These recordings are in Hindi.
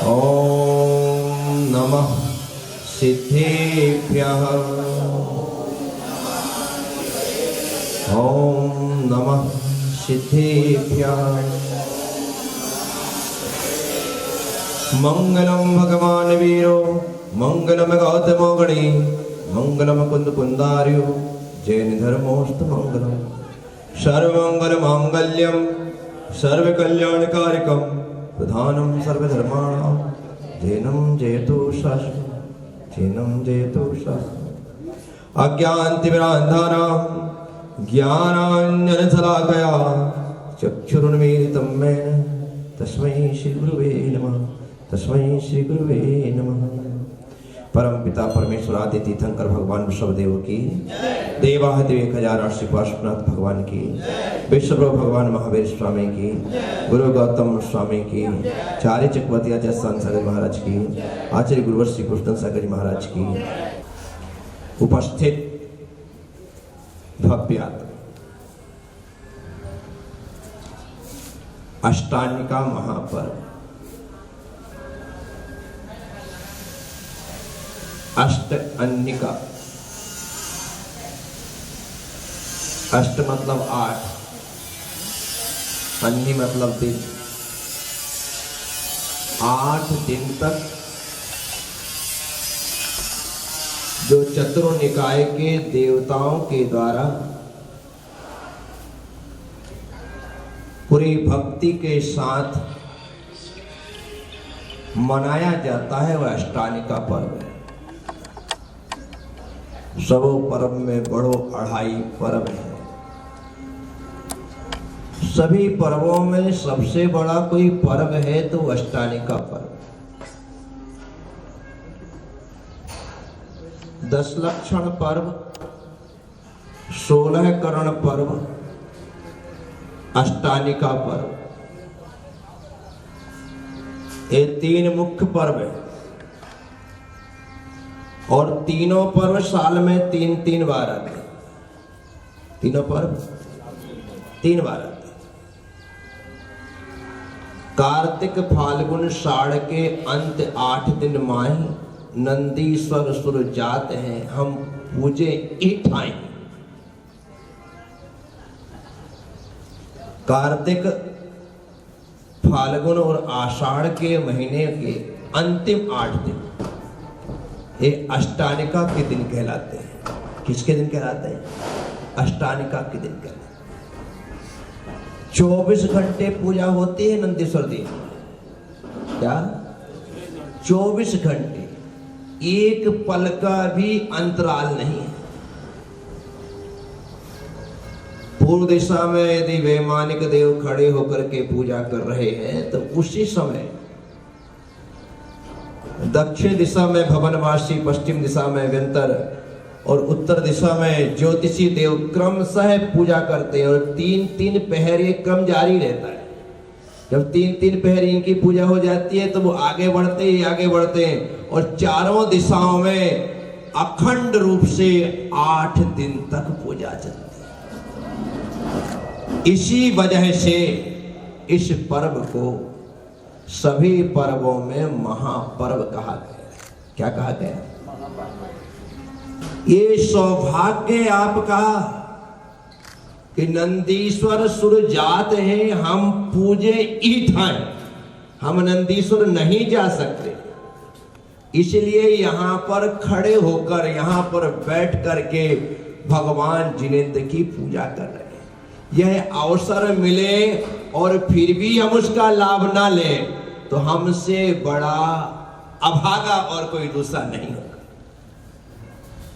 ओम नमः सिद्धेभ्यः। ओम नमः सिद्धेभ्यः। मंगलम भगवान वीरो मंगलम गौतमो गणी मंगलम कुंद कुंदार्यो जैन धर्मोस्तु मंगलम। सर्वमंगल मांगल्यम सर्व कल्याणकारिकम प्रधानम सर्वधर्माणां जैनम जयतु शास्त्रम जैनम जयतु शास्त्रम। अज्ञानतिमिरान्धानां ज्ञानाञ्जनशलाकया चक्षुरुन्मीलितं येन तस्मै श्री गुरुवे नमः। तस्मै श्री गुरुवे नमः। परम पिता परमेश्वर आदि तीर्थंकर भगवान विश्वदेव की, देवादिदेव 1008 पार्श्वनाथ भगवान की, विश्वप्रभु भगवान महावीर स्वामी की, गुरु गौतम स्वामी की, चार्य चक्रवर्ती आचार्य संत सागर महाराज की, आचार्य गुरुवर श्री कृष्ण सागर महाराज की, उपस्थित भव्यात अष्टानिका महापर्व, अष्ट अन्निका, अष्ट मतलब 8, अन्नी मतलब दिन। 8 दिन तक जो चतुर्निकाय के देवताओं के द्वारा पूरी भक्ति के साथ मनाया जाता है वह अष्टानिका पर्व है। सबो पर्व में बड़ो 2.5 पर्व है। सभी पर्वों में सबसे बड़ा कोई पर्व है तो अष्टानिका पर्व। 10 लक्षण पर्व, 16 करण पर्व, अष्टानिका पर्व, ये 3 मुख्य पर्व है। और तीनों पर्व साल में 3 बार आते हैं। तीनों पर्व 3 बार आते हैं। कार्तिक फाल्गुन साढ़ के अंत 8 दिन माही नंदीश्वर सुर जात हैं हम पूजे ईठाई। कार्तिक फाल्गुन और आषाढ़ के महीने के अंतिम 8 दिन ये अष्टानिका के दिन कहलाते हैं। किसके दिन कहलाते हैं? अष्टानिका के दिन कहलाते हैं। 24 घंटे पूजा होती है नंदीश्वर दिन। क्या 24 घंटे, एक पल का भी अंतराल नहीं है। पूर्व दिशा में यदि वैमानिक देव खड़े होकर के पूजा कर रहे हैं तो उसी समय दक्षिण दिशा में भवनवासी, पश्चिम दिशा में व्यंतर और उत्तर दिशा में ज्योतिषी देव क्रमशः पूजा करते हैं। और 3 पहर ये क्रम जारी रहता है। जब 3 पहर इनकी पूजा हो जाती है तो वो आगे बढ़ते हैं और चारों दिशाओं में अखंड रूप से 8 दिन तक पूजा चलती है। इसी वजह से इस पर्व को सभी पर्वों में महापर्व कहा गया। क्या कहा गया? ये सौभाग्य आपका कि नंदीश्वर सुर जात हैं हम पूजे ईठाएं। हम नंदीश्वर नहीं जा सकते, इसलिए यहाँ पर खड़े होकर, यहाँ पर बैठ करके भगवान जिनेंद्र की पूजा कर रहे हैं। यह अवसर मिले और फिर भी हम उसका लाभ ना लें तो हमसे बड़ा अभागा और कोई दूसरा नहीं होगा।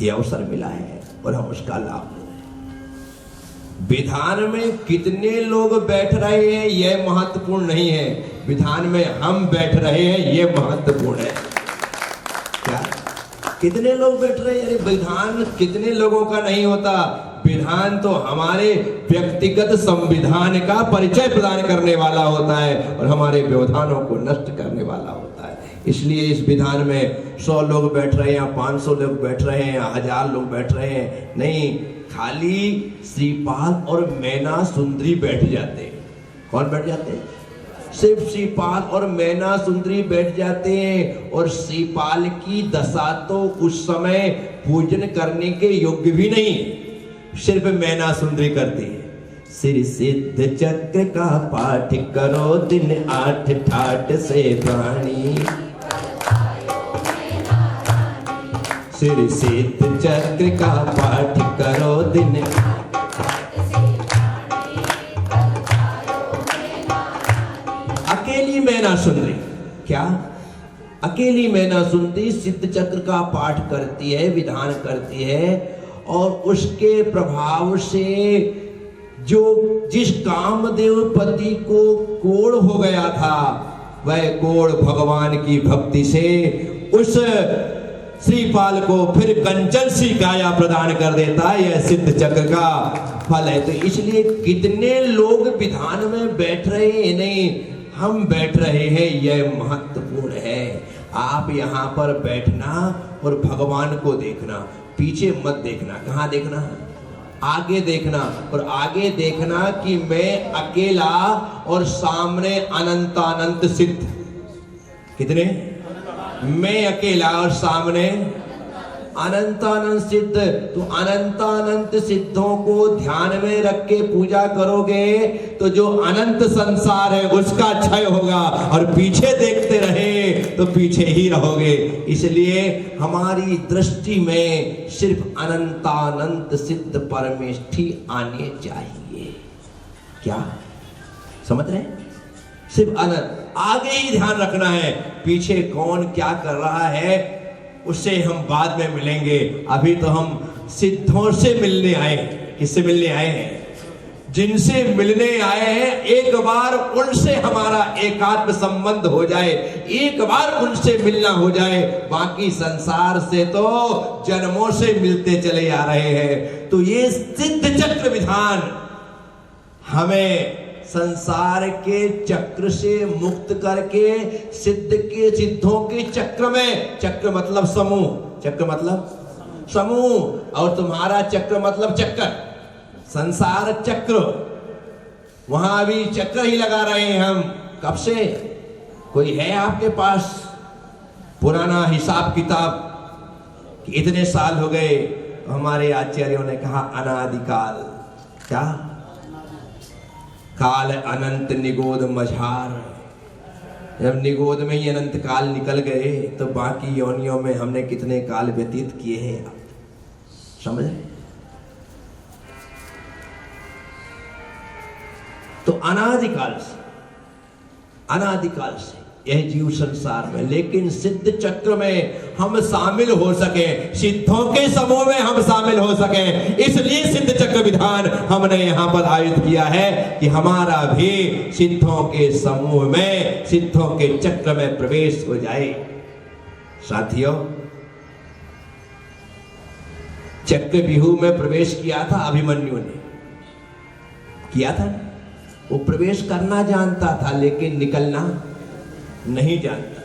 यह अवसर मिला है और हम उसका लाभ ले रहे हैं। विधान में कितने लोग बैठ रहे हैं यह महत्वपूर्ण नहीं है, विधान में हम बैठ रहे हैं यह महत्वपूर्ण है। क्या कितने लोग बैठ रहे हैं? अरे विधान कितने लोगों का नहीं होता, विधान तो हमारे व्यक्तिगत संविधान का परिचय प्रदान करने वाला होता है और हमारे व्यवधानों को नष्ट करने वाला होता है। इसलिए इस विधान में 100 लोग बैठ रहे हैं या 500 लोग बैठ रहे हैं या 1000 लोग बैठ रहे हैं, नहीं, खाली श्रीपाल और मैना सुंदरी बैठ जाते हैं। कौन बैठ जाते हैं? सिर्फ श्रीपाल और मैना सुंदरी बैठ जाते हैं, और श्रीपाल की दशा तो उस समय पूजन करने के योग्य भी नहीं, सिर्फ मैना सुंदरी करती है। सिर सिद्ध चक्र का पाठ करो दिन 8 ठाठ से प्राणी, सिर सिद्ध चक्र का पाठ करो दिन। अकेली मैना सुंदरी, क्या अकेली मैना सुंदरी सिद्ध चक्र का पाठ करती है, विधान करती है, और उसके प्रभाव से जो जिस कामदेव पति को कोढ़ हो गया था, वह कोढ़ भगवान की भक्ति से उस श्रीपाल को फिर कंचन सी काया प्रदान कर देता है। यह सिद्ध चक्र का फल है। तो इसलिए कितने लोग विधान में बैठ रहे हैं, नहीं हम बैठ रहे हैं, यह महत्वपूर्ण है। आप यहाँ पर बैठना और भगवान को देखना, पीछे मत देखना। कहाँ देखना? आगे देखना, और आगे देखना कि मैं अकेला और सामने अनंतानंत सिद्ध। कितने? मैं अकेला और सामने अनंतानंत सिद्ध। तो अनंतानंत सिद्धों को ध्यान में रख के पूजा करोगे तो जो अनंत संसार है उसका क्षय होगा, और पीछे देखते रहे तो पीछे ही रहोगे। इसलिए हमारी दृष्टि में सिर्फ अनंतानंत सिद्ध परमेष्ठी आने चाहिए। क्या समझ रहे? सिर्फ अनंत, आगे ही ध्यान रखना है, पीछे कौन क्या कर रहा है उससे हम बाद में मिलेंगे। अभी तो हम सिद्धों से मिलने आए। किससे मिलने आए हैं? जिनसे मिलने आए हैं। एक बार उनसे हमारा एकात्म संबंध हो जाए, एक बार उनसे मिलना हो जाए, बाकी संसार से तो जन्मों से मिलते चले आ रहे हैं। तो ये सिद्ध चक्र विधान हमें संसार के चक्र से मुक्त करके सिद्धों के चक्र में, चक्र मतलब समूह, चक्र मतलब समूह, और तुम्हारा चक्र मतलब चक्कर, संसार चक्र, वहां भी चक्कर ही लगा रहे हैं हम। कब से? कोई है आपके पास पुराना हिसाब किताब कि इतने साल हो गए? हमारे आचार्यों ने कहा अनादिकाल। क्या? काल अनंत निगोद मझार। जब निगोद में ही अनंत काल निकल गए तो बाकी योनियों में हमने कितने काल व्यतीत किए हैं, समझ? तो अनादिकाल से यह जीव संसार में, लेकिन सिद्ध चक्र में हम शामिल हो सके, सिद्धों के समूह में हम शामिल हो सके, इसलिए सिद्ध चक्र विधान हमने यहाँ पर आयोजित किया है कि हमारा भी सिद्धों के समूह में, सिद्धों के चक्र में प्रवेश हो जाए। साथियों, चक्र व्यूह में प्रवेश किया था अभिमन्यु ने, किया था। वो प्रवेश करना जानता था लेकिन निकलना नहीं जानता,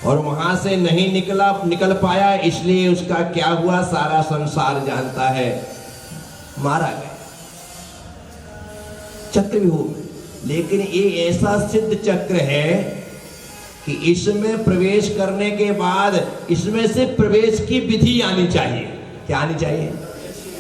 और वहां से नहीं निकल पाया, इसलिए उसका क्या हुआ सारा संसार जानता है, मारा गया चक्रव्यूह। लेकिन ये ऐसा सिद्ध चक्र है कि इसमें प्रवेश करने के बाद इसमें से प्रवेश की विधि आनी चाहिए। क्या आनी चाहिए?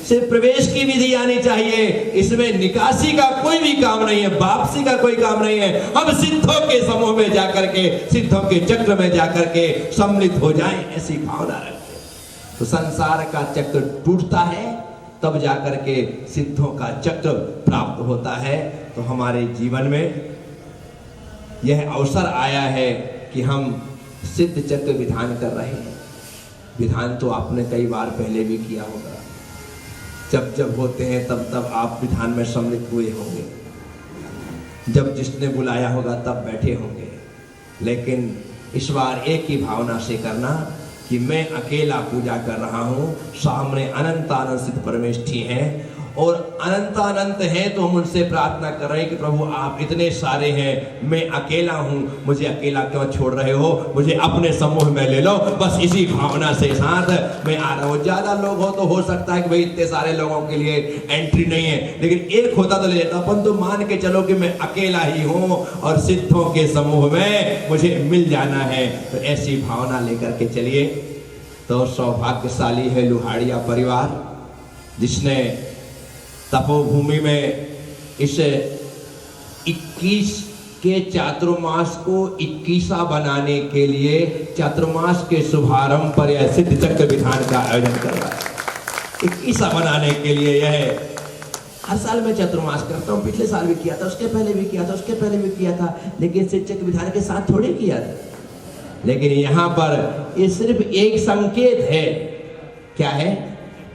सिर्फ प्रवेश की विधि आनी चाहिए। इसमें निकासी का कोई भी काम नहीं है, वापसी का कोई काम नहीं है। हम सिद्धों के समूह में जाकर के, सिद्धों के चक्र में जाकर के सम्मिलित हो जाएं, ऐसी भावना रखें तो संसार का चक्र टूटता है, तब जाकर के सिद्धों का चक्र प्राप्त होता है। तो हमारे जीवन में यह अवसर आया है कि हम सिद्ध चक्र विधान कर रहे हैं। विधान तो आपने कई बार पहले भी किया होगा, जब जब होते हैं तब तब आप विधान में सम्मिलित हुए होंगे, जब जिसने बुलाया होगा तब बैठे होंगे। लेकिन इस बार एक ही भावना से करना कि मैं अकेला पूजा कर रहा हूँ, सामने अनंत सिद्ध परमेष्ठी हैं, और अनंत अनंत हैं, तो हम उनसे प्रार्थना कर रहे हैं कि प्रभु आप इतने सारे हैं, मैं अकेला हूं, मुझे अकेला क्यों छोड़ रहे हो, मुझे अपने समूह में ले लो। बस इसी भावना से साथ मैं आ रहा हूं। ज्यादा लोग हो तो हो सकता है कि भाई इतने सारे लोगों के लिए एंट्री नहीं है, लेकिन एक होता तो ले लेता। अपन तो मान के चलो कि मैं अकेला ही हूं और सिद्धों के समूह में मुझे मिल जाना है, तो ऐसी भावना लेकर के चलिए। तो सौभाग्यशाली है लुहाड़िया परिवार, जिसने तपोभूमि में इस 21 के चातुर्मास को 21वां बनाने के लिए चातुर्मास के शुभारंभ पर यह सिद्ध चक्र विधान का आयोजन कर रहा है। 21वां बनाने के लिए यह हर साल मैं चातुर्मास करता हूँ, पिछले साल भी किया था, उसके पहले भी किया था, उसके पहले भी किया था, लेकिन सिद्ध चक्र विधान के साथ थोड़े किया था। लेकिन यहाँ पर ये सिर्फ एक संकेत है। क्या है?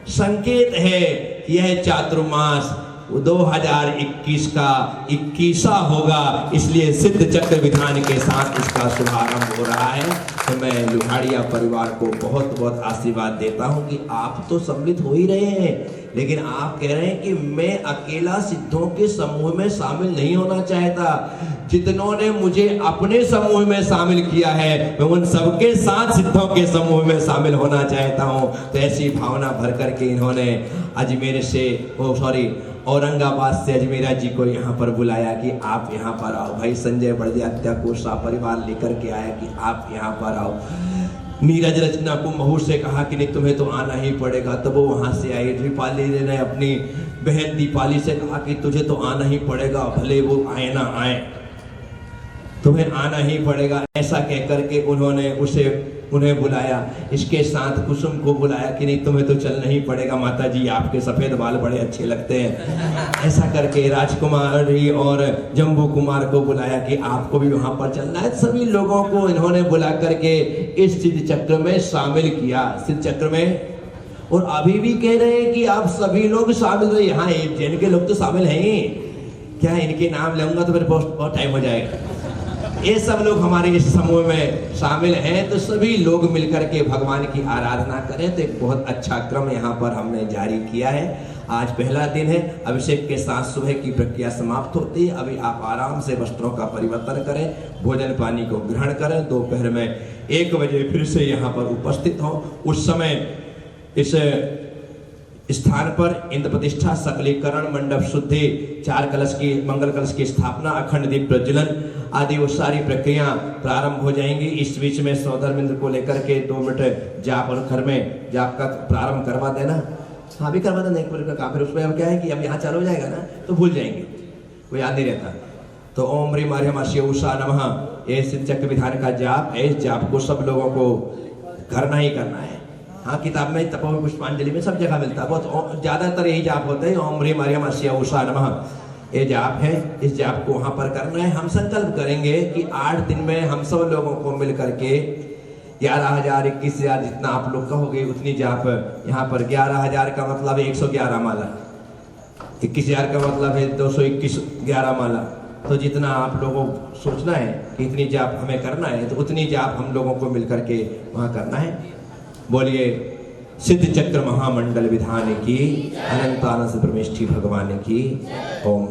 संकेत है। यह चातुर्मास 2021 का 21वां होगा, इसलिए सिद्ध चक्र विधान के साथ इसका शुभारंभ हो रहा है। तो मैं लुहाड़िया परिवार को बहुत बहुत आशीर्वाद देता हूं कि आप तो सम्मिलित हो ही रहे हैं, लेकिन आप कह रहे हैं कि मैं अकेला सिद्धों के समूह में शामिल नहीं होना चाहता। जितनों ने मुझे अपने समूह में शामिल किया है, मैं उन सबके साथ सिद्धों के समूह में शामिल होना चाहता हूं। तो ऐसी भावना भर करके इन्होंने अजमेर से औरंगाबाद से अजमेरा जी को यहाँ पर बुलाया कि आप यहाँ पर आओ। भाई संजय बड़जात्या को सा परिवार लेकर के आया कि आप यहाँ पर आओ। नीरज रचना को महू से कहा कि नहीं तुम्हें तो आना ही पड़ेगा, तब वो वहां से आई। दीपाली ने अपनी बहन दीपाली से कहा कि तुझे तो आना ही पड़ेगा, भले वो आए ना आए, तुम्हें आना ही पड़ेगा। ऐसा कहकर के उन्होंने उन्हें बुलाया। इसके साथ कुसुम को बुलाया कि नहीं तुम्हें तो चलना ही पड़ेगा, माता जी आपके सफेद बाल बड़े अच्छे लगते हैं। ऐसा करके राजकुमारी और जम्बू कुमार को बुलाया कि आपको भी वहां पर चलना है। सभी लोगों को इन्होंने बुला करके इस सिद्ध चक्र में शामिल किया। सिद्ध चक्र में, और अभी भी कह रहे हैं कि आप सभी लोग शामिल रहे। यहाँ जैन के लोग तो शामिल हैं ही, क्या इनके नाम लूंगा तो मेरे बहुत टाइम हो जाएगा। ये सब लोग हमारे इस समूह में शामिल हैं, तो सभी लोग मिलकर के भगवान की आराधना करें। तो एक बहुत अच्छा क्रम यहाँ पर हमने जारी किया है। आज पहला दिन है, अभिषेक के साथ सुबह की प्रक्रिया समाप्त होती है। अभी आप आराम से वस्त्रों का परिवर्तन करें, भोजन पानी को ग्रहण करें। दोपहर में 1 बजे फिर से यहाँ पर उपस्थित हों। उस समय इस स्थान पर इंद्र प्रतिष्ठा, सकलीकरण, मंडप शुद्धि, 4 कलश की मंगल कलश की स्थापना, अखंड दीप प्रज्वलन आदि वो सारी प्रक्रिया प्रारंभ हो जाएंगी। इस बीच में सौधर्मेंद्र को लेकर के 2 मिनट जाप और घर में जाप का प्रारंभ करवा देना। हाँ भी करवा देना 1 मिनट का। फिर उसमें अब क्या है कि अब यहाँ चालू हो जाएगा ना, तो भूल जाएंगे, वो याद नहीं रहता। तो ओम ह्रीं मार्यमा उषा नमः, ये सिद्ध चक्र विधान का जाप है। इस जाप को सब लोगों को करना ही करना है। हाँ, किताब में तपो पुष्पांजलि में सब जगह मिलता है, बहुत ज्यादातर यही जाप होता है। ओम ह्रीं मार्यमा उषा नमः, ये जाप है। इस जाप को वहां पर करना है। हम संकल्प करेंगे कि 8 दिन में हम सब लोगों को मिल करके 11,000 21,000 जितना आप लोग कहोगे उतनी जाप यहाँ पर। 11,000 का मतलब है 111 माला, 21,000 का मतलब है 221 11 माला। तो जितना आप लोगों को सोचना है कि इतनी जाप हमें करना है, तो उतनी जाप हम लोगों को मिल करके वहाँ करना है। बोलिए सिद्ध चक्र महामंडल विधान की, अनंतानंद ब्रह्मेष्ठी भगवान की। ओम।